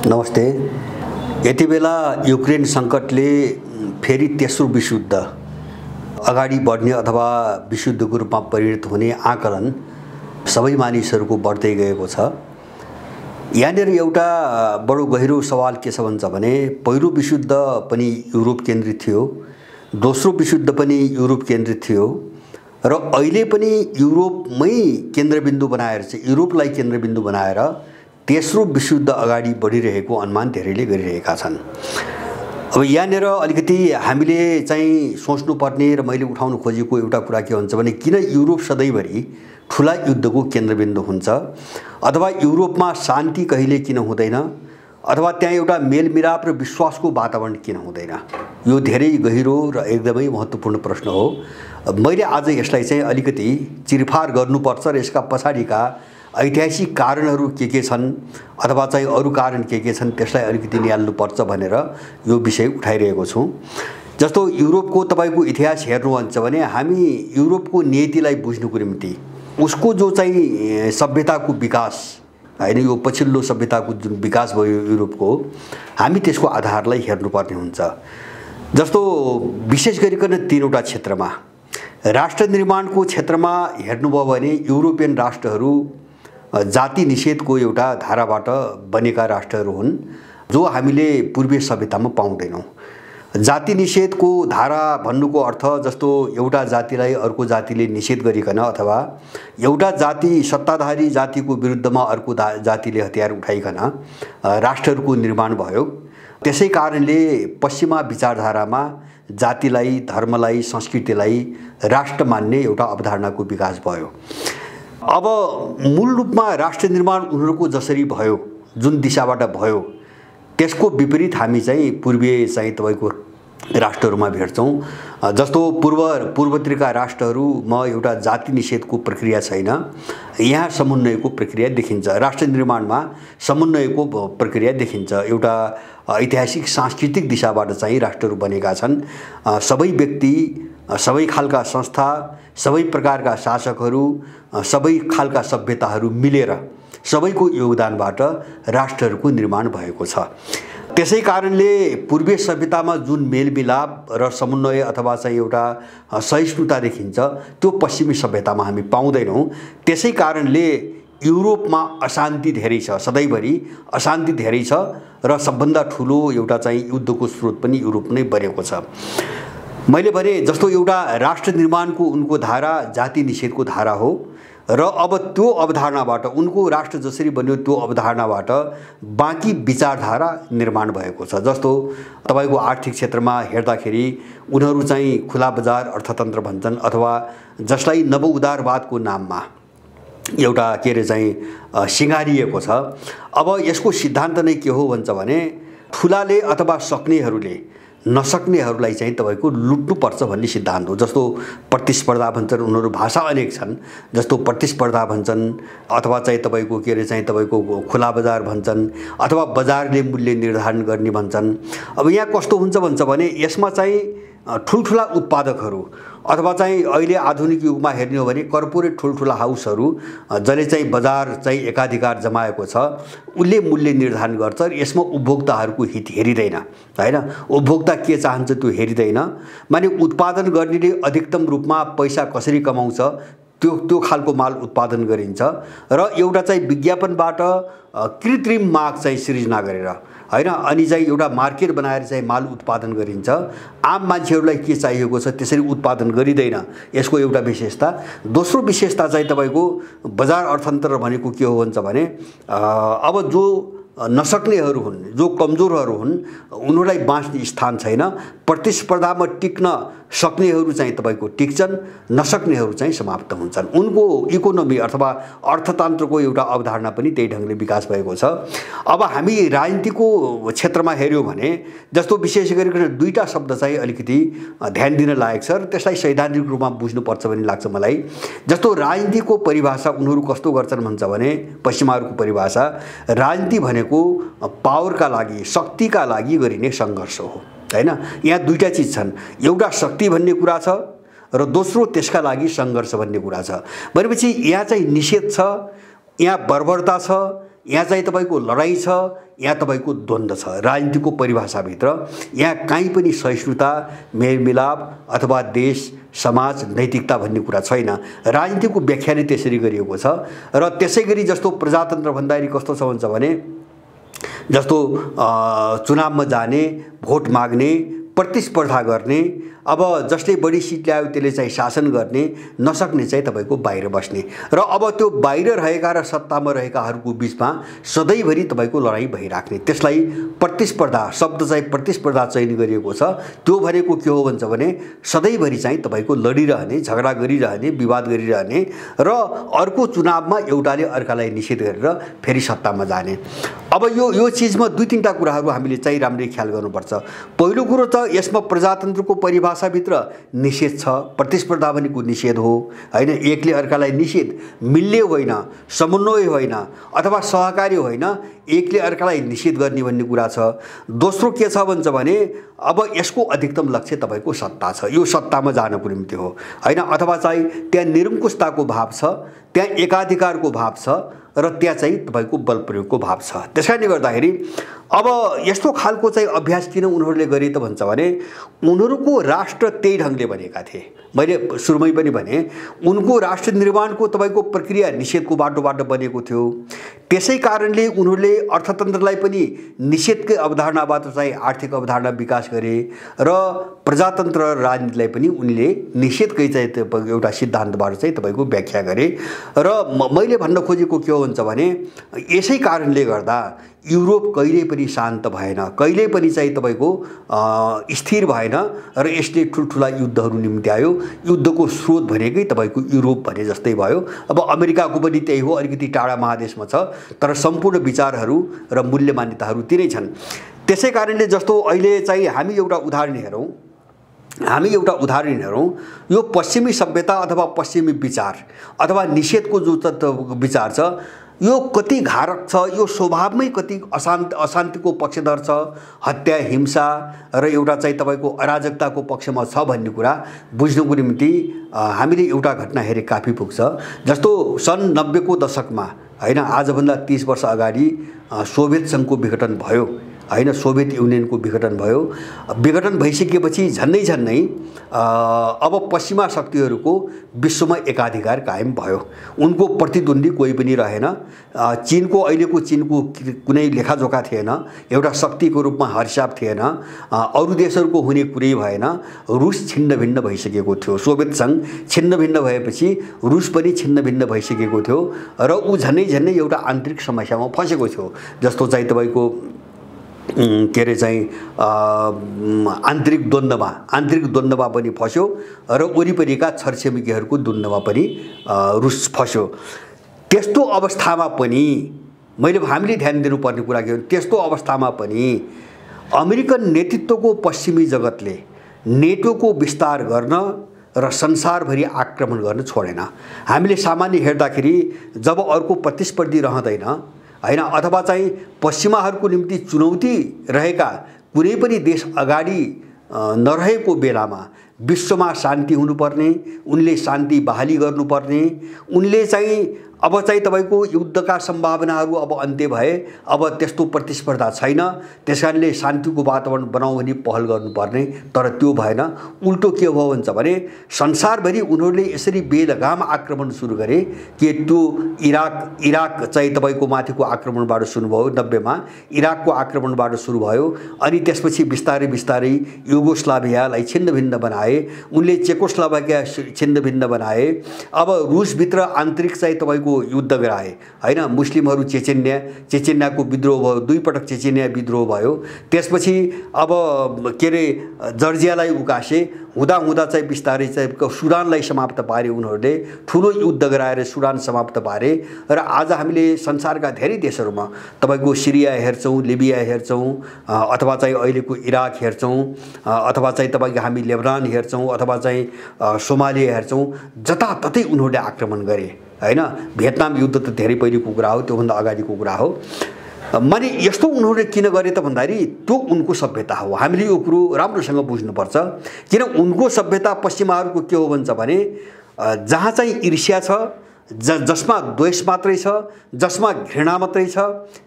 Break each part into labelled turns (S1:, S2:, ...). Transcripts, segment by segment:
S1: नमस्ते। यति बेला युक्रेन सङ्कटले फेरि तेस्रो विश्वयुद्ध अगाडि बढ्ने अथवा विश्वयुद्धको रूपमा परिणत हुने आकलन सबै मानिसहरूको बढ्दै गएको छ। यहाँनिर एउटा बडो गहिरो सवाल के छ भन्छ भने पहिलो विश्वयुद्ध पनि युरोप केन्द्रित थियो, दोस्रो विश्वयुद्ध पनि युरोप केन्द्रित थियो र अहिले पनि युरोपमै केन्द्रबिन्दु बनाएर चाहिँ युरोपलाई केन्द्रबिन्दु बनाएर तेस्रो विश्वयुद्ध अगाडि बढिरहेको अनुमान धेरैले गरिरहेका छन्। अब यहाँनिर अलिकति हामीले चाहिँ सोच्नुपर्ने र मैले उठाउन खोजेको एउटा कुरा के हुन्छ भने किन युरोप सधैँभरि ठुला युद्धको केन्द्रबिन्दु हुन्छ अथवा युरोपमा शान्ति कहिले किन हुँदैन अथवा त्यहाँ एउटा मेलमिलाप र विश्वासको वातावरण किन हुँदैन, यो धेरै गहिरो र एकदमै महत्त्वपूर्ण प्रश्न हो। मैले आज यसलाई चाहिँ अलिकति चिरफार गर्नुपर्छ र यसका पछाडिका ऐतिहासिक कारणहरू के छन् अथवा चाहिँ अरू कारण के छन् त्यसलाई अलिकति निहाल्नुपर्छ भनेर यो विषय उठाइरहेको छु। जस्तो युरोपको तपाईको इतिहास हेर्नुहुन्छ भने हामी युरोपको नीतिलाई बुझ्नुको निम्ति उसको जो चाहिँ सभ्यताको विकास हैन, यो पछिल्लो सभ्यताको जुन विकास भयो युरोपको, हामी त्यसको आधारलाई हेर्नुपर्ने हुन्छ। जस्तो विशेष गरिकन तीनवटा क्षेत्रमा राष्ट्र निर्माणको क्षेत्रमा हेर्नुभयो भने युरोपियन राष्ट्रहरू जाति निषेधको एउटा धाराबाट बनेका राष्ट्रहरू हुन् जो हामीले पूर्वीय सभ्यतामा पाउँदैनौँ। जाति निषेधको धारा भन्नुको अर्थ जस्तो एउटा जातिलाई अर्को जातिले निषेध गरिकन अथवा एउटा जाति सत्ताधारी जातिको विरुद्धमा अर्को जातिले हतियार उठाइकन राष्ट्रहरूको निर्माण भयो। त्यसै कारणले पश्चिमा विचारधारामा जातिलाई, धर्मलाई, संस्कृतिलाई राष्ट्र मान्ने एउटा अवधारणाको विकास भयो। अब मूल रूपमा राष्ट्र निर्माण उनीहरूको जसरी भयो, जुन दिशाबाट भयो, त्यसको विपरीत हामी चाहिँ पूर्वीय चाहिँ तपाईको राष्ट्रहरूमा भेट्छौँ। जस्तो पूर्वतिरका राष्ट्रहरूमा एउटा जाति निषेधको प्रक्रिया छैन, यहाँ समन्वयको प्रक्रिया देखिन्छ। राष्ट्र निर्माणमा समन्वयको प्रक्रिया देखिन्छ। एउटा ऐतिहासिक सांस्कृतिक दिशाबाट चाहिँ राष्ट्रहरू बनेका छन्। सबै व्यक्ति, सबै खालका संस्था, सबै प्रकारका शासकहरू, सबै खालका सभ्यताहरू मिलेर सबैको योगदानबाट राष्ट्रहरूको निर्माण भएको छ। त्यसै कारणले पूर्वीय सभ्यतामा जुन मेलमिलाप र समन्वय अथवा चाहिँ एउटा सहिष्णुता देखिन्छ त्यो पश्चिमी सभ्यतामा हामी पाउँदैनौँ। त्यसै कारणले युरोपमा अशान्ति धेरै छ, सधैँभरि अशान्ति धेरै छ र सबभन्दा ठुलो एउटा चाहिँ युद्धको स्रोत पनि युरोप नै बनेको छ। मैले भने जस्तो एउटा राष्ट्र निर्माणको उनको धारा जाति निषेधको धारा हो र अब त्यो अवधारणाबाट उनको राष्ट्र जसरी बन्यो त्यो अवधारणाबाट बाँकी विचारधारा निर्माण भएको छ। जस्तो तपाईको आर्थिक क्षेत्रमा हेर्दाखेरि उनीहरू चाहिँ खुला बजार अर्थतन्त्र भन्छन् अथवा जसलाई नवउदारवादको नाममा एउटा के रे चाहिँ सिँगारिएको छ। अब यसको सिद्धान्त नै के हो भन्छ भने ठुलाले अथवा सक्नेहरूले नसक्नेहरूलाई चाहिँ तपाईको लुट्नुपर्छ भन्ने सिद्धान्त हो। जस्तो प्रतिस्पर्धा भन्छन्, उनीहरू भाषा अनेक छन्, जस्तो प्रतिस्पर्धा भन्छन् अथवा चाहिँ तपाईको के रे चाहिँ तपाईको खुला बजार भन्छन् अथवा बजारले मूल्य निर्धारण गर्ने भन्छन्। अब यहाँ कस्तो हुन्छ भन्छ भने यसमा चाहिँ ठुलठुला उत्पादकहरू अथवा चाहिँ अहिले आधुनिक युगमा हेर्ने हो भने कर्पोरेट ठुलठुला हाउसहरू जसले चाहिँ बजार चाहिँ एकाधिकार जमाएको छ उसले मूल्य निर्धारण गर्छ र यसमा उपभोक्ताहरूको हित हेरिँदैन हैन। उपभोक्ता के चाहन्छ त्यो हेरिँदैन, माने उत्पादन गर्नेले अधिकतम रूपमा पैसा कसरी कमाउँछ त्यो खालको माल उत्पादन गरिन्छ र एउटा चाहिँ विज्ञापनबाट कृत्रिम माग चाहिँ सृजना गरेर हैन अनि चाहिँ एउटा मार्केट बनाएर चाहिँ माल उत्पादन गरिन्छ। आम मान्छेहरूलाई के चाहिएको छ त्यसरी उत्पादन गरिँदैन, यसको एउटा विशेषता। दोस्रो विशेषता चाहिँ तपाईको बजार अर्थतन्त्र भनेको के हो भन्छ भने अब जो नसक्नेहरू हुन्, जो कमजोरहरू हुन्, उनीहरूलाई बाँच्ने स्थान छैन। प्रतिस्पर्धामा टिक्न सक्नेहरू चाहिँ तपाईको टिक्छन्, नसक्नेहरू चाहिँ समाप्त हुन्छन्। उनको इकोनोमी अथवा अर्थतन्त्रको एउटा अवधारणा पनि त्यही ढङ्गले विकास भएको छ। अब हामी राजनीतिको क्षेत्रमा हेर्यौँ भने जस्तो विशेष गरिकन दुईटा शब्द चाहिँ अलिकति ध्यान दिन लायक छ र त्यसलाई सैद्धान्तिक रूपमा बुझ्नुपर्छ भन्ने लाग्छ मलाई। जस्तो राजनीतिको परिभाषा उनीहरू कस्तो गर्छन् भन्छ भने पश्चिमाहरूको परिभाषा राजनीति भनेको पावरका लागि, शक्तिका लागि गरिने सङ्घर्ष हो हैन। यहाँ दुईटा चिज छन्, एउटा शक्ति भन्ने कुरा छ र दोस्रो त्यसका लागि सङ्घर्ष भन्ने कुरा छ। भनेपछि यहाँ चाहिँ निषेध छ, यहाँ बर्बरता छ, यहाँ चाहिँ तपाईको लडाई छ, यहाँ तपाईको द्वन्द्व छ राजनीतिको परिभाषाभित्र। यहाँ कहीँ पनि सहिष्णुता, मेलमिलाप अथवा देश समाज नैतिकता भन्ने कुरा छैन। राजनीतिको व्याख्या नै त्यसरी गरिएको छ। र त्यसैगरी जस्तो प्रजातन्त्र भन्दाखेरि कस्तो छ भन्छ भने जस्तो चुनावमा जाने, भोट माग्ने, प्रतिस्पर्धा गर्ने, अब जसले बढी सिट ल्यायो त्यसले चाहिँ शासन गर्ने, नसक्ने चाहिँ तपाईको बाहिर बस्ने। र अब त्यो बाहिर रहेका र सत्तामा रहेकाहरूको बीचमा सधैँभरि तपाईको लडाईँ भइराख्ने, त्यसलाई प्रतिस्पर्धा शब्द चाहिँ प्रतिस्पर्धा चयन गरिएको छ। त्यो भनेको के हो भन्छ भने सधैँभरि चाहिँ तपाईको लडिरहने, झगडा गरिरहने, विवाद गरिरहने र अर्को चुनावमा एउटाले अर्कालाई निषेध गरेर फेरि सत्तामा जाने। अब यो चीजमा दुई तीनटा कुराहरू हामीले चाहिँ राम्ररी ख्याल गर्नुपर्छ। पहिलो कुरो त यसमा प्रजातन्त्रको परिभाषाभित्र निषेध छ। प्रतिस्पर्धा भनेको निषेध हो हैन, एकले अर्कालाई निषेध, मिल्ने होइन, समन्वय होइन अथवा सहकारी होइन, एकले अर्कालाई निषेध गर्ने भन्ने कुरा छ। दोस्रो के छ भन्छ भने अब यसको अधिकतम लक्ष्य तपाईको सत्ता छ, यो सत्तामा जानको निम्ति हो हैन, अथवा चाहिँ त्यहाँ निरङ्कुशताको भाव छ, त्यहाँ एकाधिकारको भाव छ र त्यहाँ चाहिँ तपाईको बल प्रयोगको भाव छ। त्यसकारणले गर्दाखेरि अब यस्तो खालको चाहिँ अभ्यास किन उनीहरूले गरे त भन्छ भने उनीहरूको राष्ट्र त्यही ढङ्गले बनेका थिए। मैले सुरुमै पनि भने उनको राष्ट्र निर्माणको तपाईको प्रक्रिया निषेधको बाटोबाट बनेको थियो। त्यसै कारणले उनीहरूले अर्थतन्त्रलाई पनि निषेधकै अवधारणाबाट चाहिँ आर्थिक अवधारणा विकास गरे र प्रजातन्त्र र राजनीतिलाई पनि उनले निषेधकै चाहिँ एउटा सिद्धान्तबाट चाहिँ तपाईको व्याख्या गरे। र मैले भन्न खोजेको के हो भन्छ भने यसै कारणले गर्दा युरोप कहिल्यै पनि शान्त भएन, कहिल्यै पनि चाहिँ तपाईको स्थिर भएन र यसले ठुल्ठुला युद्धहरू निम्ति आयो। युद्धको स्रोत भनेकै तपाईको युरोप भने जस्तै भयो। अब अमेरिकाको पनि त्यही हो, अलिकति टाढा महादेशमा छ तर सम्पूर्ण विचारहरू र मूल्य मान्यताहरू तिनै छन्। त्यसै कारणले जस्तो अहिले चाहिँ हामी एउटा उदाहरण हेरौँ, यो पश्चिमी सभ्यता अथवा पश्चिमी विचार अथवा निषेधको जो विचार छ यो कति घारक छ, यो स्वभावमै कति अशान्तिको पक्षधर छ, हत्या, हिंसा र एउटा चाहिँ तपाईको अराजकताको पक्षमा छ भन्ने कुरा बुझ्नको निम्ति हामीले एउटा घटना हेरे काफी पुग्छ। जस्तो सन् 90 को दशकमा हैन, आजभन्दा 30 वर्ष अगाडि सोभियत सङ्घको विघटन भयो हैन, सोभियत युनियनको विघटन भयो। विघटन भइसकेपछि झन्नै अब पश्चिमा शक्तिहरूको विश्वमा एकाधिकार कायम भयो। उनको प्रतिद्वन्दी कोही पनि रहेन। अहिलेको चीनको कुनै लेखाजोखा थिएन, एउटा शक्तिको रूपमा हरसाप थिएन, अरू देशहरूको हुने कुरै भएन। रुस छिन्नभिन्न भइसकेको थियो, सोभियत सङ्घ छिन्नभिन्न भएपछि रुस पनि छिन्नभिन्न भइसकेको थियो र ऊ झन्नै एउटा आन्तरिक समस्यामा फसेको थियो। जस्तो चाहिँ तपाईको के अरे चाहिँ आन्तरिक द्वन्द्वमा पनि फस्यो र वरिपरिका छरछिमेकीहरूको द्वन्द्वमा पनि रुस फस्यो। त्यस्तो अवस्थामा पनि हामीले ध्यान दिनुपर्ने कुरा के हो, त्यस्तो अवस्थामा पनि अमेरिकन नेतृत्वको पश्चिमी जगतले नेटोको विस्तार गर्न र संसारभरि आक्रमण गर्न छोडेन। हामीले सामान्य हेर्दाखेरि जब अर्को प्रतिस्पर्धी रहँदैन हैन, अथवा चाहिँ पश्चिमाहरूको निम्ति चुनौती रहेका कुनै पनि देश अगाडि नरहेको बेलामा विश्वमा शान्ति हुनुपर्ने, उनले शान्ति बहाली गर्नुपर्ने, उनले चाहिँ अब चाहिँ तपाईको युद्धका सम्भावनाहरू अब अन्त्य भए, अब त्यस्तो प्रतिस्पर्धा छैन, त्यसकारणले शान्तिको वातावरण बनाऊ भनी पहल गर्नुपर्ने। तर त्यो भएन, उल्टो के भयो भन्छ भने संसारभरि उनीहरूले यसरी बेलगाम आक्रमण सुरु गरे कि त्यो इराक चाहिँ तपाईको माथिको आक्रमणबाट सुरु भयो, 90 मा इराकको आक्रमणबाट सुरु भयो। अनि त्यसपछि बिस्तारै युगोस्लाभियालाई छिन्नभिन्न बनाए, उनले चेकोस्लोभाकिया छिन्नभिन्न बनाए। अब रुसभित्र आन्तरिक चाहिँ तपाईको युद्ध गराए हैन, मुस्लिमहरू चेचेन्याको विद्रोह भयो, 2 पटक चेचेन्या विद्रोह भयो। त्यसपछि अब के अरे जर्जियालाई उकासे, हुँदा चाहिँ बिस्तारै चाहिँ सुडानलाई समाप्त पारे उनीहरूले, ठुलो युद्ध गराएर सुडान समाप्त पारे। र आज हामीले संसारका धेरै देशहरूमा तपाईको सिरिया हेर्छौँ, लिबिया हेर्छौँ, अथवा चाहिँ अहिलेको इराक हेर्छौँ, अथवा चाहिँ तपाईको हामी लेबनान हेर्छौँ, अथवा चाहिँ सोमालिया हेर्छौँ, जताततै उनीहरूले आक्रमण गरे हैन। भियतनाम युद्ध त धेरै पहिलेको कुरा हो, त्योभन्दा अगाडिको कुरा हो। माने यस्तो उनीहरूले किन गरे त भन्दाखेरि त्यो उनको सभ्यता हो। हामीले यो कुरो राम्रोसँग बुझ्नुपर्छ। किन उनको सभ्यता पश्चिमाहरूको के हो भन्छ भने जहाँ चाहिँ ईर्ष्या छ, जसमा द्वेष मात्रै छ, जसमा घृणा मात्रै छ,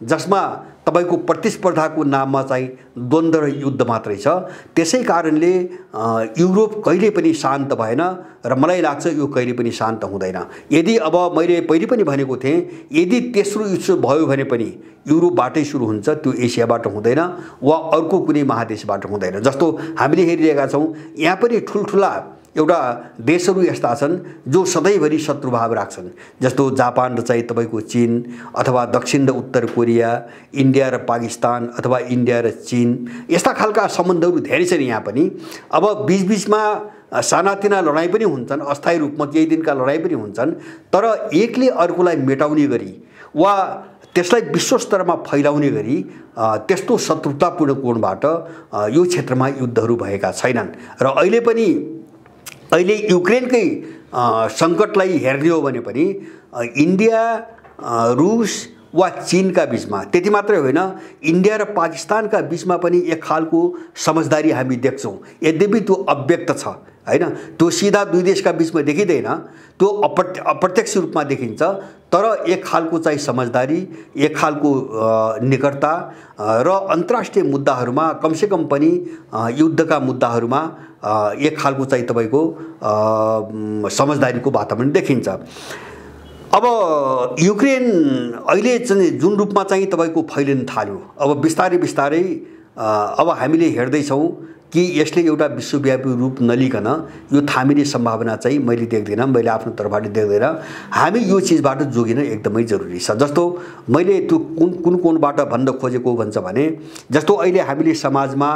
S1: जसमा तपाईको प्रतिस्पर्धाको नाममा चाहिँ द्वन्द्व र युद्ध मात्रै छ। त्यसै कारणले युरोप कहिले पनि शान्त भएन र मलाई लाग्छ यो कहिले पनि शान्त हुँदैन। यदि अब मैले पहिले पनि भनेको थिएँ, यदि तेस्रो विश्व भयो भने पनि युरोपबाटै सुरु हुन्छ, त्यो एसियाबाट हुँदैन वा अर्को कुनै महादेशबाट हुँदैन। जस्तो हामीले हेरिरहेका छौँ, यहाँ पनि ठुल्ठुला एउटा देशहरू यस्ता छन् जो सधैँभरि शत्रुभाव राख्छन्। जस्तो जापान र चाहिँ तपाईँको चीन, अथवा दक्षिण र उत्तर कोरिया, इन्डिया र पाकिस्तान, अथवा इन्डिया र चीन, यस्ता खालका सम्बन्धहरू धेरै छन् यहाँ पनि। अब बीचबीचमा सानातिना लडाइँ पनि हुन्छन्, अस्थायी रूपमा केही दिनका लडाइँ पनि हुन्छन्, तर एकले अर्कोलाई मेटाउने गरी वा त्यसलाई विश्वस्तरमा फैलाउने गरी त्यस्तो शत्रुतापूर्ण कोणबाट यो क्षेत्रमा युद्धहरू भएका छैनन्। र अहिले युक्रेनकै सङ्कटलाई हेर्ने हो भने पनि इन्डिया, रुस वा चीनका बीचमा, त्यति मात्रै होइन, इन्डिया र पाकिस्तानका बीचमा पनि एक खालको समझदारी हामी देख्छौँ। यद्यपि त्यो अव्यक्त छ हैन, त्यो सिधा दुई देशका बीचमा देखिँदैन, त्यो अप्रत्यक्ष रूपमा देखिन्छ। तर एक खालको चाहिँ समझदारी, एक खालको निकटता र अन्तर्राष्ट्रिय मुद्दाहरूमा कमसेकम पनि युद्धका मुद्दाहरूमा एक खालको चाहिँ तपाईँको समझदारीको वातावरण देखिन्छ। अब युक्रेन अहिले चाहिँ जुन रूपमा चाहिँ तपाईँको फैलिन थाल्यो, अब बिस्तारै बिस्तारै अब हामीले हेर्दैछौँ कि यसले एउटा विश्वव्यापी रूप नलिकन यो थामिने सम्भावना चाहिँ मैले देख्दिनँ, मैले आफ्नो तर्फबाट देख्दिनँ। हामी यो चिजबाट जोगिन एकदमै जरुरी छ। जस्तो मैले त्यो कुन कोणबाट भन्न खोजेको भन्छ भने, जस्तो अहिले हामीले समाजमा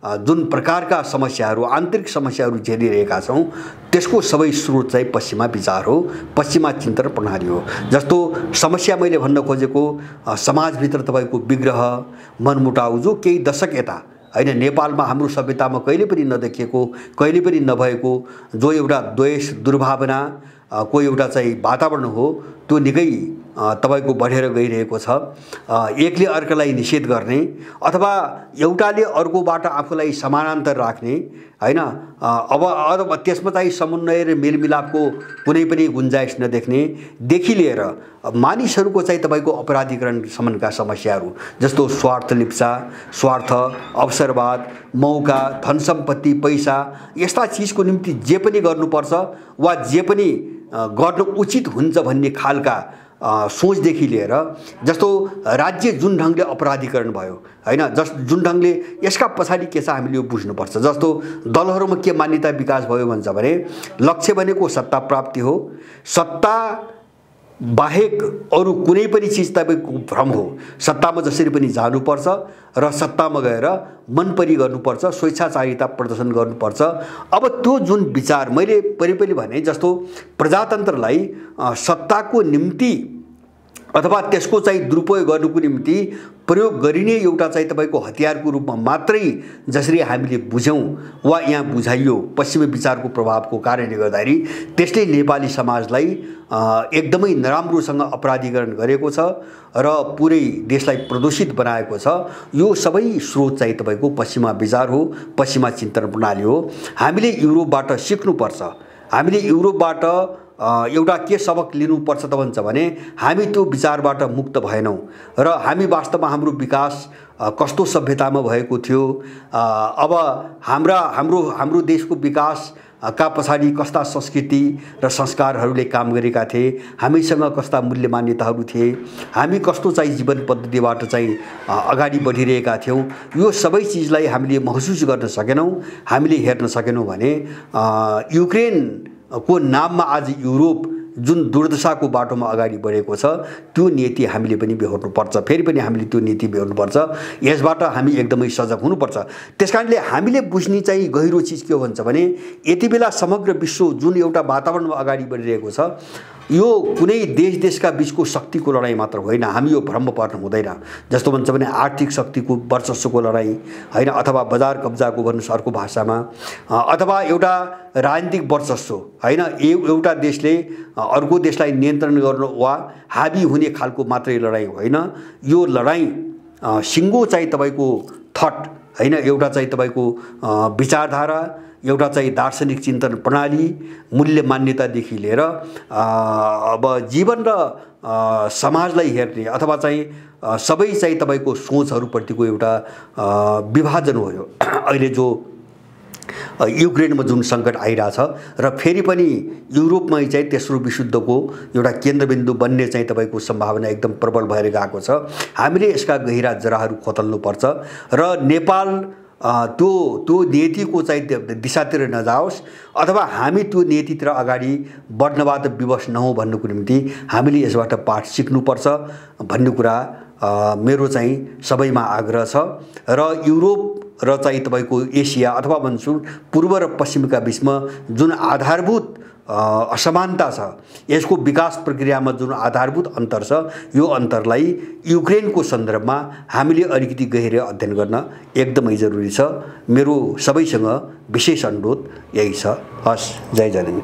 S1: जुन प्रकारका समस्याहरू, आन्तरिक समस्याहरू झेलिरहेका छौँ, त्यसको सबै स्रोत चाहिँ पश्चिमा विचार हो, पश्चिमा चिन्तन प्रणाली हो। जस्तो समस्या मैले भन्न खोजेको समाजभित्र तपाईँको विग्रह, मनमुटाउ जो केही दशक यता हैन नेपालमा हाम्रो सभ्यतामा कहिले पनि नदेखिएको, कहिले पनि नभएको जो एउटा द्वेष, दुर्भावना को एउटा चाहिँ वातावरण हो, त्यो निकै तपाईको बढेर गइरहेको छ। एकले अर्कालाई निषेध गर्ने अथवा एउटाले अर्कोबाट आफूलाई समानान्तर राख्ने हैन, अब त्यसमा चाहिँ समन्वय र मेलमिलापको कुनै पनि गुन्जाइस नदेख्ने देखि लिएर मानिसहरूको चाहिँ तपाईको अपराधीकरण सम्मका समस्याहरू, जस्तो स्वार्थ लिप्सा, स्वार्थ, अवसरवाद, मौका, धन सम्पत्ति, पैसा, यस्ता चिजको निम्ति जे पनि गर्नुपर्छ वा जे पनि गर्न उचित हुन्छ भन्ने खालका सोचदेखि लिएर, जस्तो राज्य जुन ढङ्गले अपराधीकरण भयो हैन, जुन ढङ्गले यसका पछाडि के छ हामीले यो बुझ्नुपर्छ। जस्तो दलहरूमा के मान्यता विकास भयो भन्छ भने, लक्ष्य भनेको सत्ता प्राप्ति हो, सत्ता बाहेक अरू कुनै पनि चिज तपाईँको भ्रम हो। सत्तामा जसरी पनि जानुपर्छ र सत्तामा गएर मनपरी गर्नुपर्छ, स्वेच्छाचारिता प्रदर्शन गर्नुपर्छ। अब त्यो जुन विचार मैले पहिले भने, जस्तो प्रजातन्त्रलाई सत्ताको निम्ति अथवा त्यसको चाहिँ दुरुपयोग गर्नुको निम्ति प्रयोग गरिने एउटा चाहिँ तपाईँको हतियारको रूपमा मात्रै जसरी हामीले बुझ्यौँ वा यहाँ बुझाइयो पश्चिमी विचारको प्रभावको कारणले गर्दाखेरि, त्यसले नेपाली समाजलाई एकदमै नराम्रोसँग अपराधीकरण गरेको छ र पुरै देशलाई प्रदूषित बनाएको छ। यो सबै स्रोत चाहिँ तपाईँको पश्चिमा विचार हो, पश्चिमा चिन्तन प्रणाली हो। हामीले युरोपबाट सिक्नुपर्छ। हामीले युरोपबाट एउटा के सबक लिनुपर्छ त भन्छ भने, हामी त्यो विचारबाट मुक्त भएनौँ र हामी वास्तवमा हाम्रो विकास कस्तो सभ्यतामा भएको थियो, अब हाम्रो देशको विकास का पछाडि कस्ता संस्कृति र संस्कारहरूले काम गरेका थिए, हामीसँग कस्ता मूल्य मान्यताहरू थिए, हामी कस्तो चाहिँ जीवन पद्धतिबाट चाहिँ अगाडि बढिरहेका थियौँ, यो सबै चिजलाई हामीले महसुस गर्न सकेनौँ, हामीले हेर्न सकेनौँ भने युक्रेनको नाममा आज युरोप जुन दुर्दशाको बाटोमा अगाडि बढेको छ, त्यो नीति हामीले पनि बेहोर्नुपर्छ। फेरि पनि हामीले त्यो नीति बेहोर्नुपर्छ। यसबाट हामी एकदमै सजग हुनुपर्छ। त्यसकारणले हामीले बुझ्ने चाहिँ गहिरो चिज के हो भन्छ भने, यति बेला समग्र विश्व जुन एउटा वातावरणमा अगाडि बढिरहेको छ, यो कुनै देशका बीचको शक्तिको लडाईँ मात्र होइन। हामी यो भ्रम पर्नु हुँदैन। जस्तो भन्छ भने आर्थिक शक्तिको वर्चस्वको लडाईँ होइन, अथवा बजार कब्जाको भन्नुहोस् अर्को भाषामा, अथवा एउटा राजनीतिक वर्चस्व होइन, एउटा देशले अर्को देशलाई नियन्त्रण गर्नु वा हाबी हुने खालको मात्रै लडाईँ होइन। यो लडाईँ सिङ्गो चाहिँ तपाईँको थट हैन। एउटा चाहिँ तपाईको विचारधारा, एउटा चाहिँ दार्शनिक चिन्तन प्रणाली, मूल्य मान्यतादेखि लिएर अब जीवन र समाजलाई हेर्ने अथवा चाहिँ सबै चाहिँ तपाईको सोचहरुप्रतिको एउटा विभाजन हो यो। अहिले जो युक्रेनमा जुन सङ्कट आइरहेछ र फेरि पनि युरोपमै चाहिँ तेस्रो विश्वयुद्धको एउटा केन्द्रबिन्दु बन्ने चाहिँ तपाईको सम्भावना एकदम प्रबल भएर गएको छ। हामीले यसका गहिरा जराहरू खोतल्नुपर्छ र नेपाल त्यो नीतिको चाहिँ दिशातिर नजाओस् अथवा हामी त्यो नीतितिर अगाडि बढ्नबाट विवश नहौँ भन्नुको निम्ति हामीले यसबाट पाठ सिक्नुपर्छ भन्ने कुरा मेरो चाहिँ सबैमा आग्रह छ। र युरोप र चाहिँ तपाईको एसिया अथवा भन्छु पूर्व र पश्चिमका बीचमा जुन आधारभूत असमानता छ, यसको विकास प्रक्रियामा जुन आधारभूत अन्तर छ, यो अन्तरलाई युक्रेनको सन्दर्भमा हामीले अलिकति गहिरो अध्ययन गर्न एकदमै जरुरी छ। मेरो सबैसँग विशेष अनुरोध यही छ। हस्, जय जगन्नाथ।